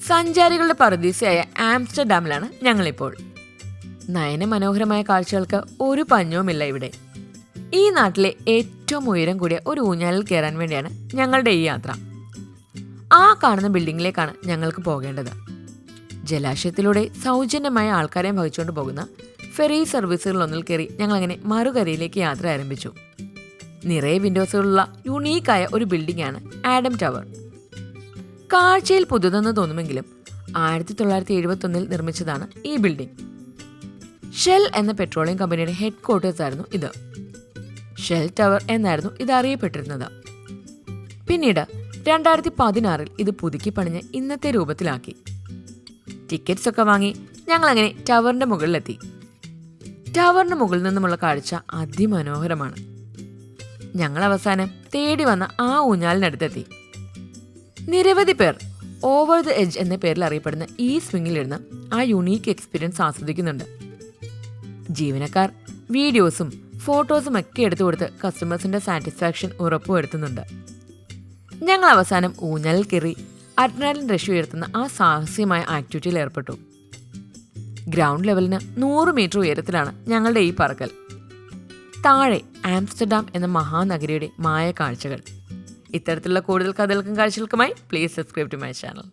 സഞ്ചാരികളുടെ പറുദീസയായ ആംസ്റ്റർഡാമിലാണ് ഞങ്ങളിപ്പോൾ. നയനമനോഹരമായ കാഴ്ചകൾക്ക് ഒരു പഞ്ഞവുമില്ല ഇവിടെ. ഈ നാട്ടിലെ ഏറ്റവും ഉയരം കൂടിയ ഒരു ഊഞ്ഞാലിൽ കയറാൻ വേണ്ടിയാണ് ഞങ്ങളുടെ ഈ യാത്ര. ആ കാണുന്ന ബിൽഡിങ്ങിലേക്കാണ് ഞങ്ങൾക്ക് പോകേണ്ടത്. ജലാശയത്തിലൂടെ സൗജന്യമായ ആൾക്കാരെ വഹിച്ചുകൊണ്ട് പോകുന്ന ഫെറി സർവീസുകളിലൊന്നിൽ കയറി ഞങ്ങളങ്ങനെ മറുകരയിലേക്ക് യാത്ര ആരംഭിച്ചു. നിറയെ വിൻഡോസുകളുള്ള യുണീക്കായ ഒരു ബിൽഡിംഗാണ് ആഡം ടവർ. കാഴ്ചയിൽ പുതുതെന്ന് തോന്നുമെങ്കിലും 1971 നിർമ്മിച്ചതാണ് ഈ ബിൽഡിംഗ്. ഷെൽ എന്ന പെട്രോളിയം കമ്പനിയുടെ ഹെഡ് ക്വാർട്ടേഴ്സ് ആയിരുന്നു ഇത്. ഷെൽ ടവർ എന്നായിരുന്നു ഇത് അറിയപ്പെട്ടിരുന്നത്. പിന്നീട് 2016 ഇത് പുതുക്കി പണിഞ്ഞ് ഇന്നത്തെ രൂപത്തിലാക്കി. ടിക്കറ്റ്സ് ഒക്കെ വാങ്ങി ഞങ്ങളങ്ങനെ ടവറിന്റെ മുകളിലെത്തി. ടവറിന് മുകളിൽ നിന്നുമുള്ള കാഴ്ച അതിമനോഹരമാണ്. ഞങ്ങൾ അവസാനം തേടി വന്ന ആ ഊഞ്ഞാലിനടുത്തെത്തി. നിരവധി പേർ ഓവർ ദ എഡ്ജ് എന്ന പേരിൽ അറിയപ്പെടുന്ന ഈ സ്വിങ്ങിലിരുന്ന് ആ യുണീക്ക് എക്സ്പീരിയൻസ് ആസ്വദിക്കുന്നുണ്ട്. ജീവനക്കാർ വീഡിയോസും ഫോട്ടോസും ഒക്കെ എടുത്തു കൊടുത്ത് കസ്റ്റമേഴ്സിന്റെ സാറ്റിസ്ഫാക്ഷൻ ഉറപ്പുവരുത്തുന്നുണ്ട്. ഞങ്ങൾ അവസാനം ഊഞ്ഞാലിൽ കയറി അഡ്രിനാലിൻ റഷ് ഉയർത്തുന്ന ആ സാഹസികമായ ആക്ടിവിറ്റിയിൽ ഏർപ്പെട്ടു. ഗ്രൗണ്ട് ലെവലിന് 100 മീറ്റർ ഉയരത്തിലാണ് ഞങ്ങളുടെ ഈ പറക്കൽ. താഴെ ആംസ്റ്റർഡാം എന്ന മഹാനഗരിയുടെ മായ കാഴ്ചകൾ. ഇത്തരത്തിലുള്ള കൂടുതൽ കഥകൾക്കും കാഴ്ചകൾക്കുമായി please subscribe to my channel.